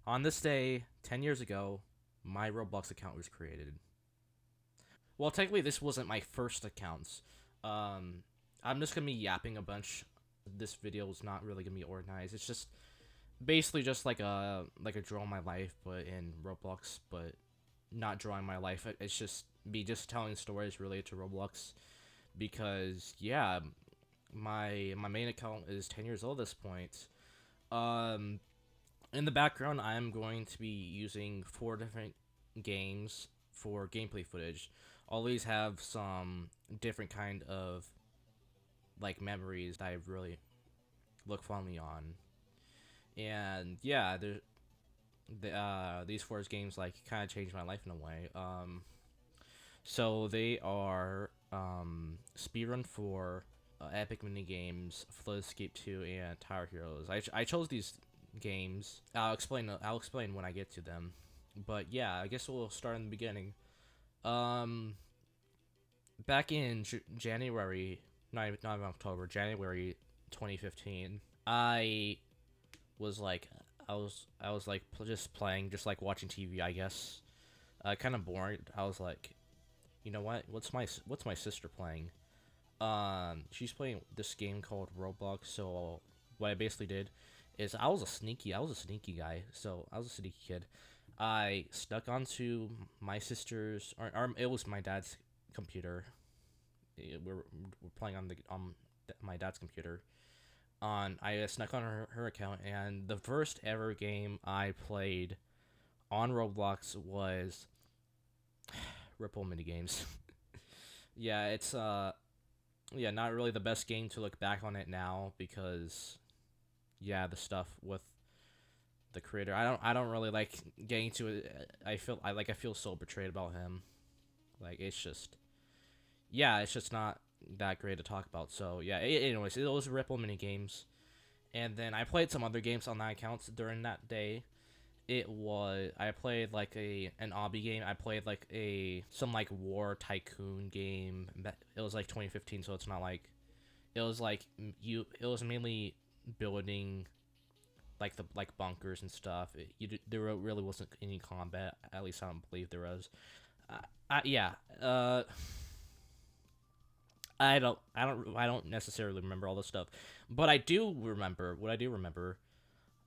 On this day, 10 years ago, my Roblox account was created. Well, technically, this wasn't my first account. Um, I'm just gonna be yapping a bunch. This video is not really gonna be organized. It's just basically just like a draw my life, but in Roblox, but not drawing my life. It's just me just telling stories related to Roblox because yeah, my main account is 10 years old at this point. Um, in the background, I am going to be using 4 different games for gameplay footage. All these have some different kind of like memories that I really look fondly on. And yeah, these 4 games like kind of changed my life in a way. So they are Speedrun 4, Epic Mini Games, Flood Escape 2, and Tower Heroes. I chose these games. I'll explain when I get to them. But yeah, I guess we'll start in the beginning. Um, Back in January, not October, January 2015, was like I was like just playing, just like watching TV, I guess. Kind of boring. I was like, you know what? What's my sister playing? She's playing this game called Roblox. So what I basically did is I was a sneaky guy. So I was a sneaky kid. I stuck onto my sister's, or it was my dad's computer. We're playing on my dad's computer. I snuck on her account, and the first ever game I played on Roblox was Ripple Minigames. Yeah, it's yeah, not really the best game to look back on it now because yeah, the stuff with the creator. I don't really like getting to it. I feel so betrayed about him. Like it's just yeah, it's just not that great to talk about. So yeah, anyways, it was Ripple mini games, and then I played some other games on that account during that day. I played like a an obby game. I played like a some like war tycoon game. It was like 2015, so it's not like it was like it was mainly building like the like bunkers and stuff. There really wasn't any combat. At least I don't believe there was. Yeah. I don't necessarily remember all this stuff, but I do remember what I do remember.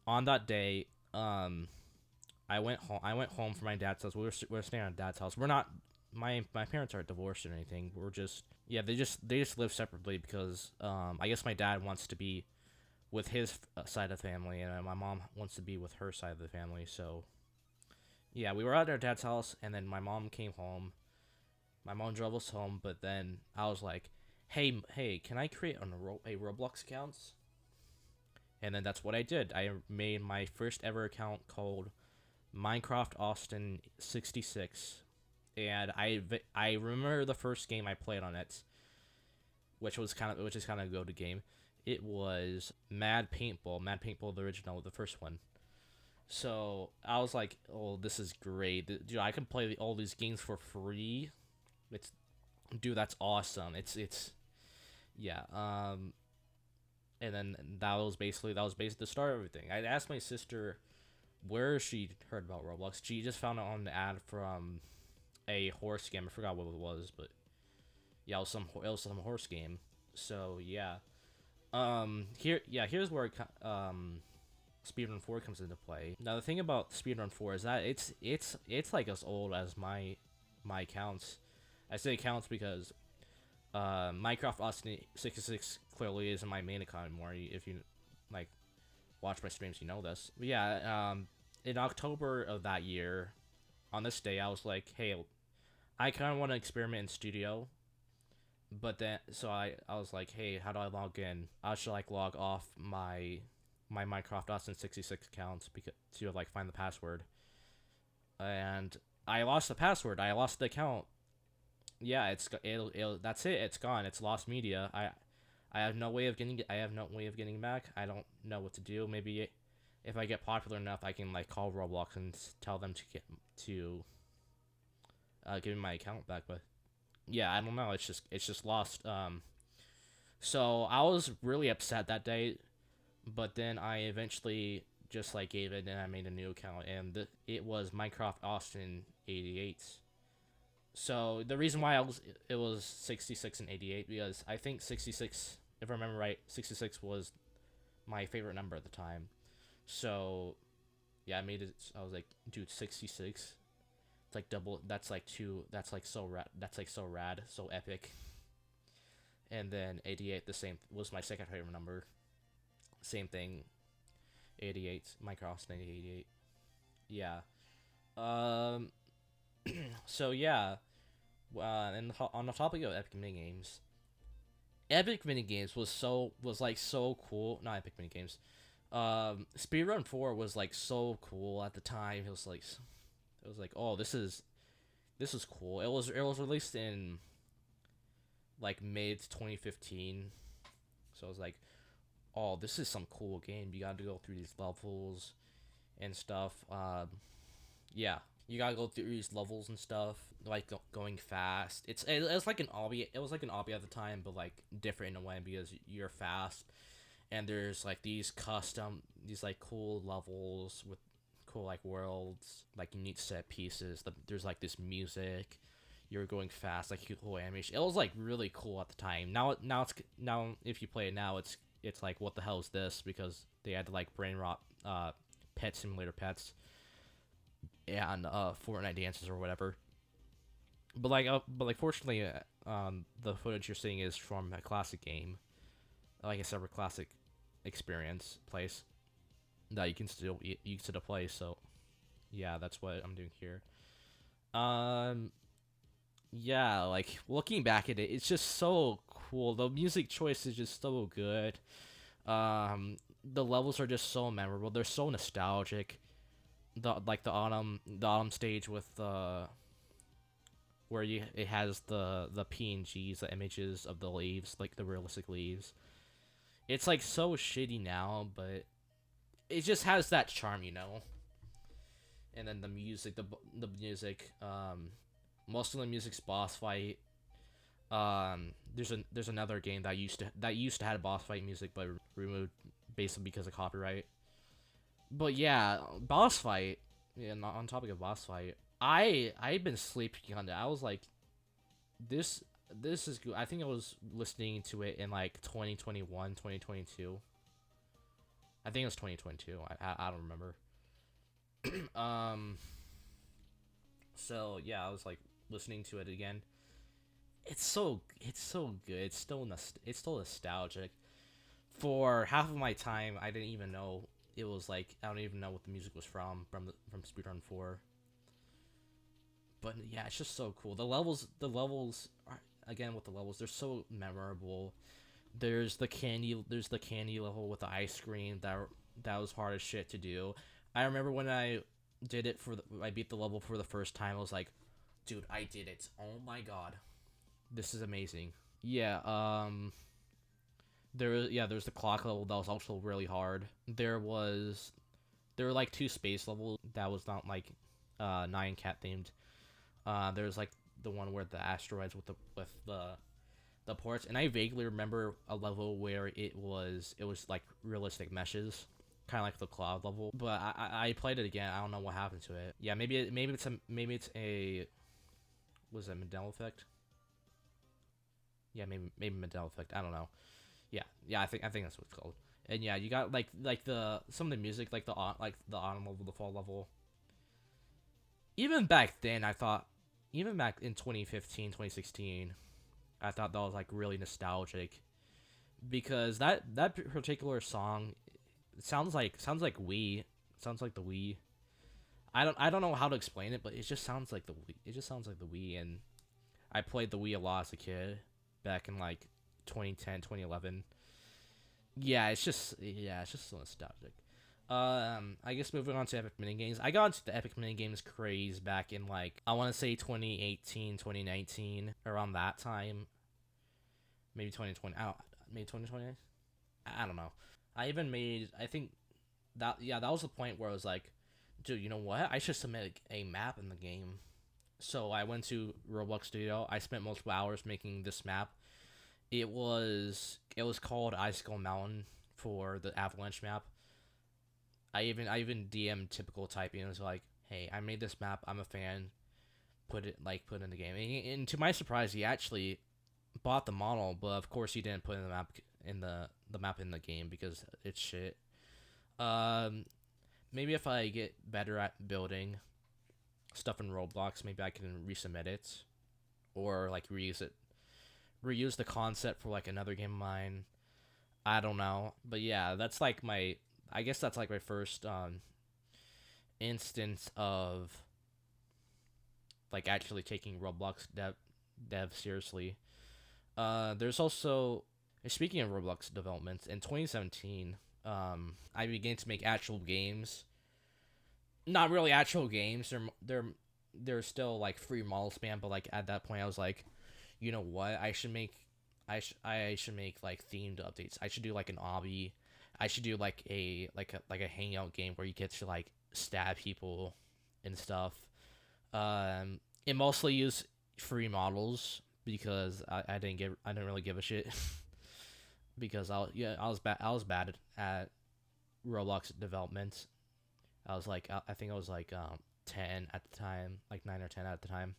On that day, I went home. I went home from my dad's house. We were staying at dad's house. We're not. My parents aren't divorced or anything. We're just yeah. They just live separately because I guess my dad wants to be with his side of the family, and my mom wants to be with her side of the family. So yeah, we were at our dad's house, and then my mom came home. My mom drove us home, but then I was like, hey, can I create a Roblox account? And then that's what I did. I made my first ever account called Minecraft Austin 66, and I remember the first game I played on it, which is kind of a go to game. It was Mad Paintball the original, the first one. So I was like, oh, this is great, dude. I can play all these games for free. It's dude, that's awesome. It's yeah. And then that was basically the start of everything. I asked my sister where she heard about Roblox. She just found it on the ad from a horse game. I forgot what it was, but yeah, it was some horse game. So yeah, here's where Speedrun 4 comes into play. Now the thing about Speedrun 4 is that it's like as old as my accounts. I say accounts because Minecraft Austin 66 clearly isn't my main account anymore. If you like watch my streams, you know this. But yeah, in October of that year, on this day, I was like, hey, I kind of want to experiment in studio. But then, so I was like, hey, how do I log in? I should like log off my Minecraft Austin 66 accounts because to like find the password. And I lost the password. I lost the account. Yeah, that's it. It's gone. It's lost media. I have no way of getting it. I have no way of getting back. I don't know what to do. Maybe if I get popular enough, I can like call Roblox and tell them to get to give me my account back. But yeah, I don't know. It's just lost. So I was really upset that day, but then I eventually just like gave it, and I made a new account, and it was Minecraft Austin 88. So the reason why it was 66 and 88 because I think 66, if I remember right, 66 was my favorite number at the time. So yeah, I made it. I was like, dude, 66. It's like double. That's like two. That's like so rad. That's like so rad, so epic. And then 88, the same, was my second favorite number. Same thing. 88. Minecraft 88. Yeah. Um. So yeah. And on the topic of epic mini games, epic mini games was like so cool. Not epic mini games. Speedrun 4 was like so cool at the time. It was like, oh, this is cool. It was released in like mid 2015, so I was like, oh, this is some cool game. You got to go through these levels and stuff. Yeah, you gotta go through these levels and stuff, like going fast. It's like an obby. It was like an obby at the time, but like different in a way because you're fast, and there's like these like cool levels with cool like worlds, like unique set pieces. There's like this music. You're going fast, like cool animation. It was like really cool at the time. Now if you play it now, it's like, what the hell is this? Because they had to like brain rot Pet Simulator Pets and Fortnite dances or whatever. But like fortunately, the footage you're seeing is from a classic game, like a separate classic experience place that you can still play. So yeah, that's what I'm doing here. Um, yeah, like looking back at it, it's just so cool. The music choice is just so good. The levels are just so memorable. They're so nostalgic. The autumn stage with the where you it has the PNGs, the images of the leaves, like the realistic leaves. It's like so shitty now, but it just has that charm. And then the music, most of the music's boss fight. There's another game that used to have boss fight music, but removed basically because of copyright. But yeah, boss fight. Yeah, on topic of boss fight, I've been sleeping on it. I was like, this is good. I think I was listening to it in like 2021, 2022. I think it was 2022. I don't remember. um. So yeah, I was like listening to it again. It's so good. It's still nostalgic. For half of my time, I didn't even know it was like, I don't even know what the music was from Speedrun 4. But yeah, it's just so cool. The levels are, again, with the levels, they're so memorable. There's the candy level with the ice cream that was hard as shit to do. I remember when I beat the level for the first time. I was like, dude, I did it. Oh my god, this is amazing. Yeah. There's the clock level that was also really hard. There were like two space levels that was not like Nyan Cat themed. There's like the one where the asteroids with the ports, and I vaguely remember a level where it was like realistic meshes, kind of like the cloud level. But I played it again. I don't know what happened to it. Yeah, maybe it's a was it Mandela effect? Yeah, maybe Mandela effect. I don't know. Yeah. I think that's what it's called. And yeah, you got like the some of the music, like the autumn level, the fall level. Even back then, I thought, even back in 2015, 2016, I thought that was like really nostalgic because that particular song, it sounds like Wii. It sounds like the Wii. I don't know how to explain it, but it just sounds like the Wii. It just sounds like the Wii, and I played the Wii a lot as a kid back in like 2010, 2011. Yeah, it's just so nostalgic. I guess moving on to epic minigames. I got into the epic minigames craze back in like, I want to say 2018, 2019, around that time. Maybe 2020. Maybe 2020. I don't know. I think that was the point where I was like, dude, you know what? I should submit a map in the game. So I went to Roblox Studio. I spent multiple hours making this map. It was called Icicle Mountain for the Avalanche map. I even DM typical typing. It was like, hey, I made this map. I'm a fan. Put it in the game. And to my surprise, he actually bought the model, but of course he didn't put in the map in the game because it's shit. Um, Maybe if I get better at building stuff in Roblox, maybe I can resubmit it or like reuse the concept for like another game of mine. I don't know, but yeah, that's like my. I guess that's like my first instance of like actually taking Roblox dev seriously. There's also speaking of Roblox developments in 2017, I began to make actual games. Not really actual games. They're still like free model spam, but like at that point, I was like, you know what? I should make like themed updates. I should do like an obby. I should do like a hangout game where you get to like stab people and stuff. It mostly use free models because I didn't really give a shit because I was bad at Roblox development. I was like I think I was like 10 at the time, like 9 or 10 at the time.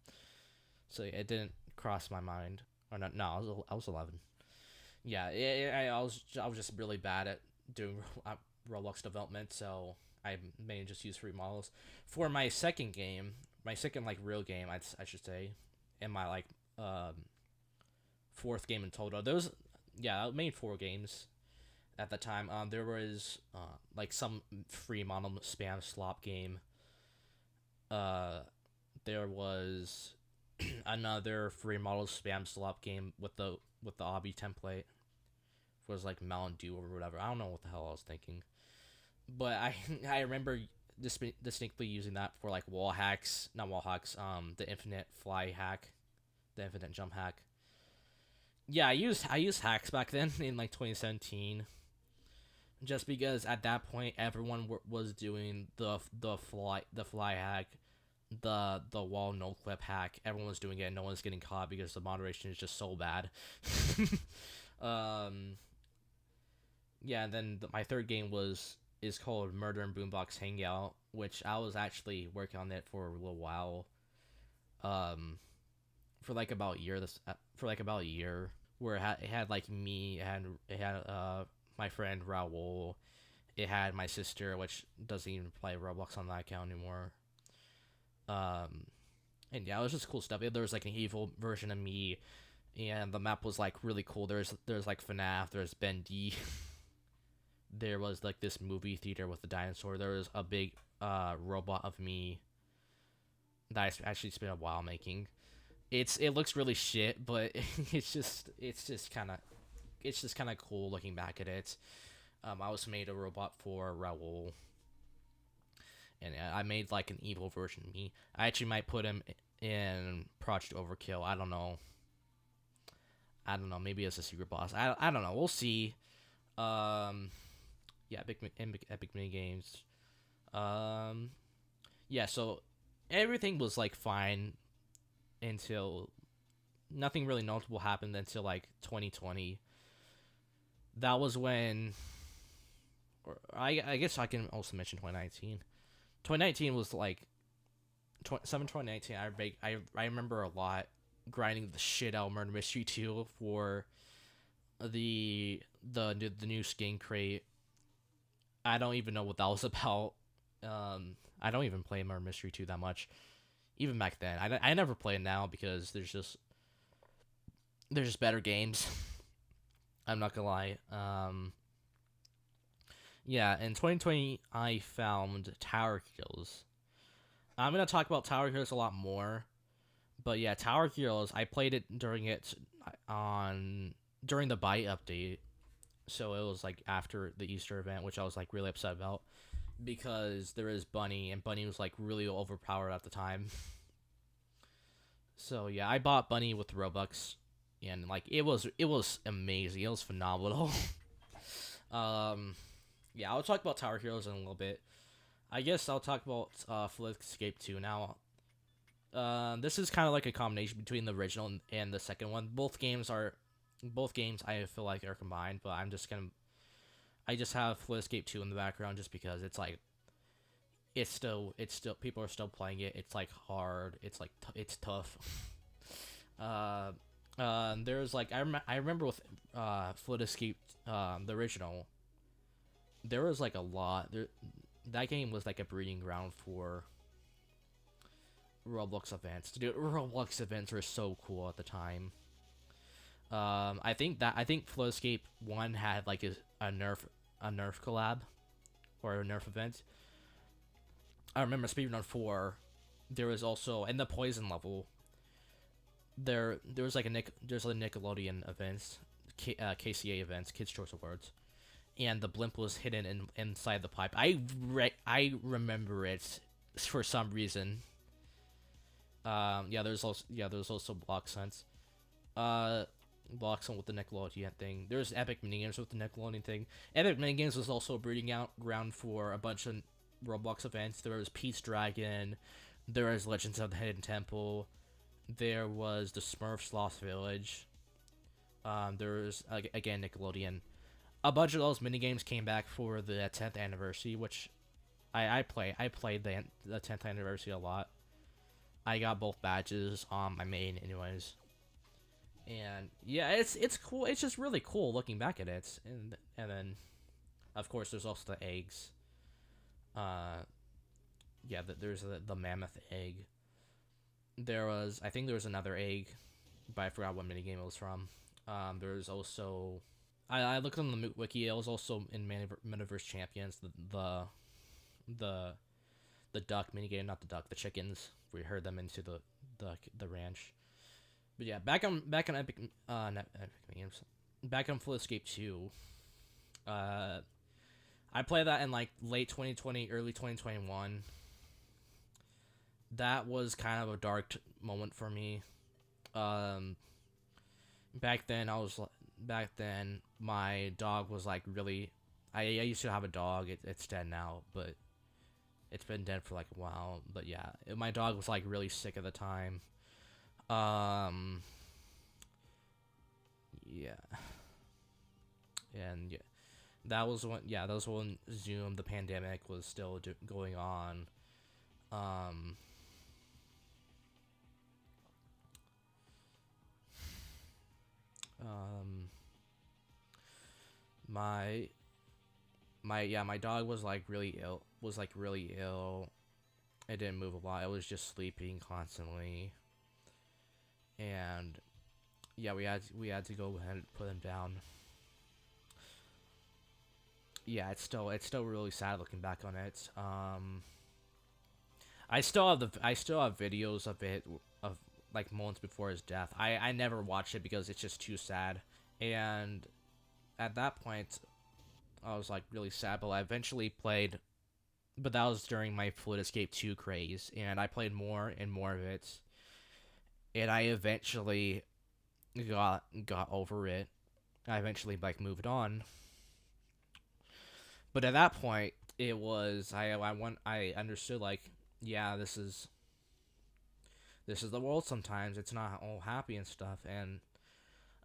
So it didn't cross my mind. Or not, no, I was 11. Yeah, I was just really bad at doing Roblox development, so I mainly just use free models. For my second game, my second like real game, I should say, and my like fourth game in total. Those, yeah, I made 4 games at the time. There was like some free model spam slop game. Uh, there was another free model spam slop game with the obby template. It was like Mountain Dew or whatever. I don't know what the hell I was thinking, but I I remember distinctly using that for like wall hacks, not wall hacks. The infinite fly hack, the infinite jump hack. Yeah, I used hacks back then in like 2017, just because at that point everyone was doing the fly hack, the wall no clip hack. Everyone was doing it, and no one's getting caught because the moderation is just so bad. um, yeah, and then my third game is called Murder and Boombox Hangout, which I was actually working on it for a little while. Um, for like about a year. For like about a year, where it had like me, it had my friend Raul, it had my sister, which doesn't even play Roblox on that account anymore. Um, and yeah, it was just cool stuff. There was like an evil version of me, and the map was like really cool. There's like FNAF, there's Ben D. There was like this movie theater with the dinosaur. There was a big robot of me that I actually spent a while making. It looks really shit, but it's just kind of cool looking back at it. I also made a robot for Raul, and I made like an evil version of me. I actually might put him in Project Overkill. I don't know. I don't know. Maybe as a secret boss. I don't know. We'll see. Um, yeah, Epic Mini Games. Um, yeah. So everything was like fine until nothing really notable happened until like 2020. That was when, or I guess I can also mention 2019. 2019 was like 2019. I remember a lot grinding the shit out of Murder Mystery 2 for the new skin crate. I don't even know what that was about. I don't even play Murder Mystery 2 that much. Even back then, I never play it now because there's just better games. I'm not gonna lie. Yeah, in 2020, I found Tower Kills. I'm gonna talk about Tower Kills a lot more, but yeah, Tower Kills. I played it on during the Byte update, so it was like after the Easter event, which I was like really upset about because there is Bunny, and Bunny was like really overpowered at the time. So yeah, I bought Bunny with Robux, and like it was amazing. It was phenomenal. um, yeah, I'll talk about Tower Heroes in a little bit. I guess I'll talk about Escape 2 now. This is kind of like a combination between the original and the second one. Both games I feel like are combined, but I just have Escape 2 in the background just because it's like it's still people are still playing it. It's like hard. It's like it's tough. uh, there's like I remember with Foot Escape the original, there was like a lot there. That game was like a breeding ground for Roblox events. Dude, Roblox events were so cool at the time. I think Flowscape one had like a nerf collab or a nerf event. I remember speedrun 4. There was also in the poison level. There was like there's like Nickelodeon events, KCA events, Kids Choice Awards, and the blimp was hidden inside the pipe. I remember it for some reason. There's also Block Sense. Uh, Block Sense with the Nickelodeon thing. There's Epic Minigames with the Nickelodeon thing. Epic Minigames was also a breeding out ground for a bunch of Roblox events. There was Pete's Dragon. There was Legends of the Hidden Temple. There was the Smurfs Lost Village. There was again Nickelodeon. A bunch of those minigames came back for the 10th anniversary, which I played the 10th anniversary a lot. I got both badges on my main, anyways. And yeah, it's cool. It's just really cool looking back at it. And then, of course, there's also the eggs. Yeah, there's the mammoth egg. I think there was another egg, but I forgot what minigame it was from. There's also, I looked on the wiki. It was also in Metaverse Champions. The the duck minigame, not the duck, the chickens. We heard them into the ranch. But yeah, back on Epic not Epic Games, back on Full Escape 2. I played that in like late 2020, early 2021. That was kind of a dark moment for me. Um, back then my dog was like really. I used to have a dog. It's dead now, but it's been dead for like a while. But yeah, my dog was like really sick at the time. Um, yeah, and yeah, that was when Zoom, the pandemic, was still going on. Um, um, my my dog was like really ill. Was like really ill. It didn't move a lot. It was just sleeping constantly, and yeah, we had to go ahead and put him down. Yeah, it's still really sad looking back on it. I still have videos of it of like moments before his death. I never watched it because it's just too sad. And at that point, I was like really sad. But I eventually played. But that was during my Fluid Escape 2 craze, and I played more and more of it. And I eventually got over it. I eventually like moved on. But at that point, it was I understood like, yeah, this is the world. Sometimes it's not all happy and stuff. And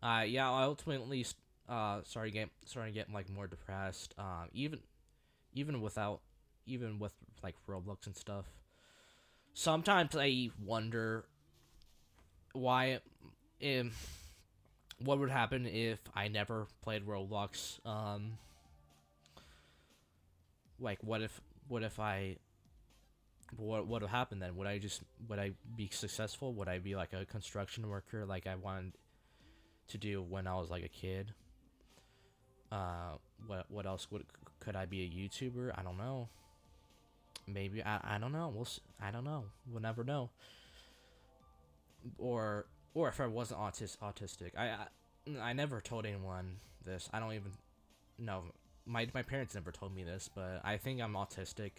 yeah, I ultimately started getting like more depressed. Even without even with like Roblox and stuff. Sometimes I wonder why, what would happen if I never played Roblox. Like what if I what would happen then? Would I be successful? Would I be like a construction worker like I wanted to do when I was like a kid? What else could I be a YouTuber? I don't know. Maybe I don't know. I don't know. We'll never know. Or if I wasn't autistic. I never told anyone this. I don't even know. My parents never told me this, but I think I'm autistic.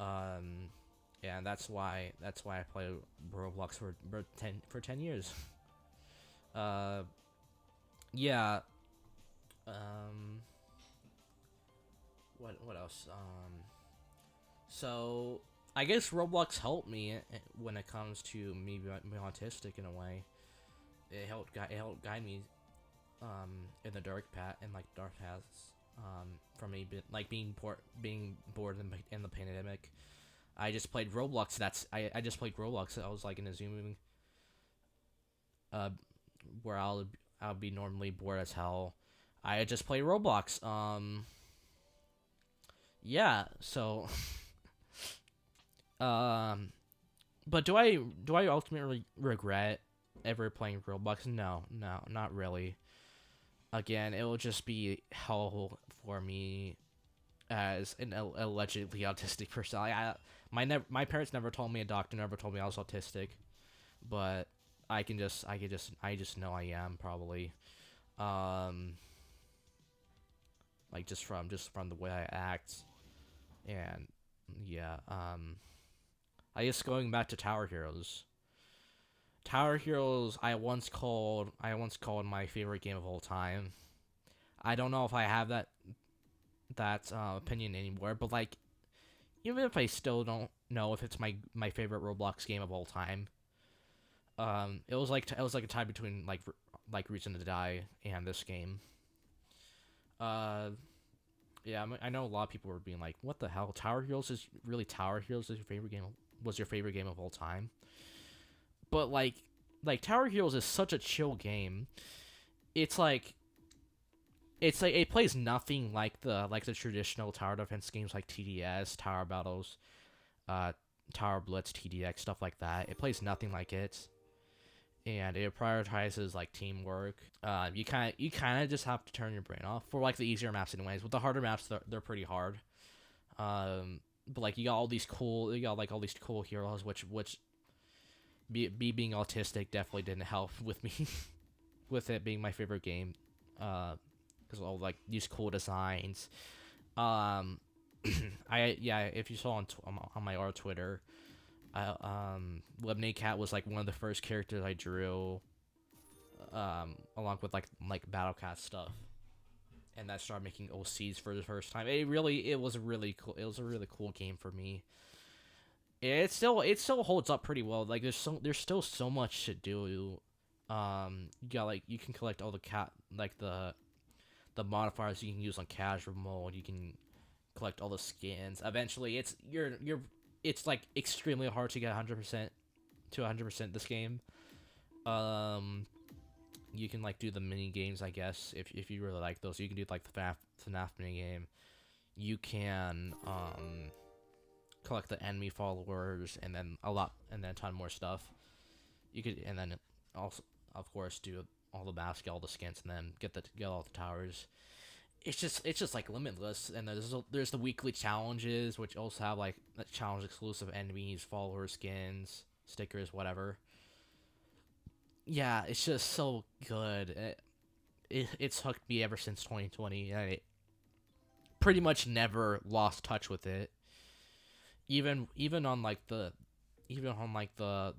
Um, yeah, and that's why I play Roblox for 10 years. Uh, yeah. Um, what else? So I guess Roblox helped me when it comes to me being autistic in a way. It helped guide me in the dark path in like dark paths. from me like being bored in the pandemic. I just played Roblox. I just played Roblox. I was like in a Zoom uh where I'll be normally bored as hell. I just play Roblox. Yeah. So um, but do I ultimately regret ever playing Roblox? No, no, not really. Again, it will just be hell for me as an allegedly autistic person. My parents never told me, a doctor never told me I was autistic, but I just know I am probably. Um, like just from the way I act, and yeah. I guess going back to Tower Heroes. Tower Heroes, I once called my favorite game of all time. I don't know if I have that opinion anymore, but like even if I still don't know if it's my favorite Roblox game of all time, it was like a tie between like Reason to Die and this game. Uh, yeah, I know a lot of people were being like, "What the hell? Tower Heroes is your favorite game? Was your favorite game of all time?" But like Tower Heroes is such a chill game. It's like it plays nothing like the traditional tower defense games like TDS, Tower Battles, uh, Tower Blitz, TDX, stuff like that. It plays nothing like it, and it prioritizes like teamwork. You kind of just have to turn your brain off for like the easier maps, anyways. With the harder maps, they're pretty hard. But like you got like all these cool heroes, which being autistic definitely didn't help with me with it being my favorite game. Because all like these cool designs. Um, if you saw on my art Twitter, Lemonade Cat was like one of the first characters I drew, along with like Battle Cat stuff, and that started making OCs for the first time. It was really cool. It was a really cool game for me. It still holds up pretty well. Like there's still so much to do. You got like you can collect all the the modifiers you can use on casual mode. You can collect all the skins. Eventually, it's like extremely hard to get 100% to 100% this game. Um, you can like do the mini games, I guess, if you really like those. You can do like the FNAF mini game. You can collect the enemy followers and then and then a ton more stuff. You could and then also of course do all the masks, get all the skins, and then get all the towers. It's just like limitless, and there's the weekly challenges, which also have like challenge exclusive enemies, followers, skins, stickers, whatever. Yeah, it's just so good. It's hooked me ever since 2020, and I pretty much never lost touch with it. Even on like the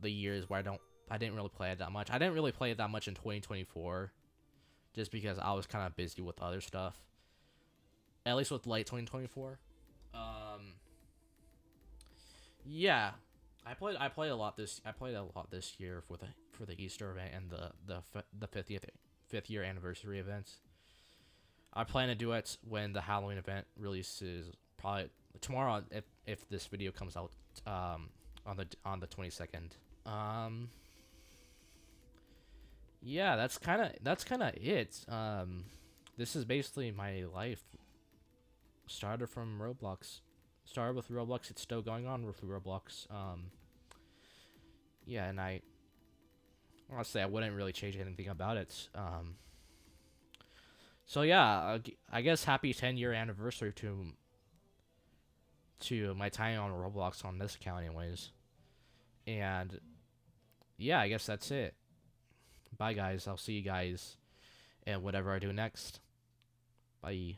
years where I didn't really play it that much. I didn't really play it that much in 2024, just because I was kind of busy with other stuff. At least with late 2024. Um, yeah, I played a lot this year for the Easter event and the 50th year anniversary events. I plan to do it when the Halloween event releases, probably tomorrow if this video comes out on the 22nd. Um, yeah, that's kind of it. This is basically my life. Started from Roblox. Started with Roblox. It's still going on with Roblox. Yeah, and I honestly I wouldn't really change anything about it. So yeah, I guess happy 10-year anniversary to my time on Roblox on this account, anyways. And yeah, I guess that's it. Bye, guys. I'll see you guys and whatever I do next. Bye.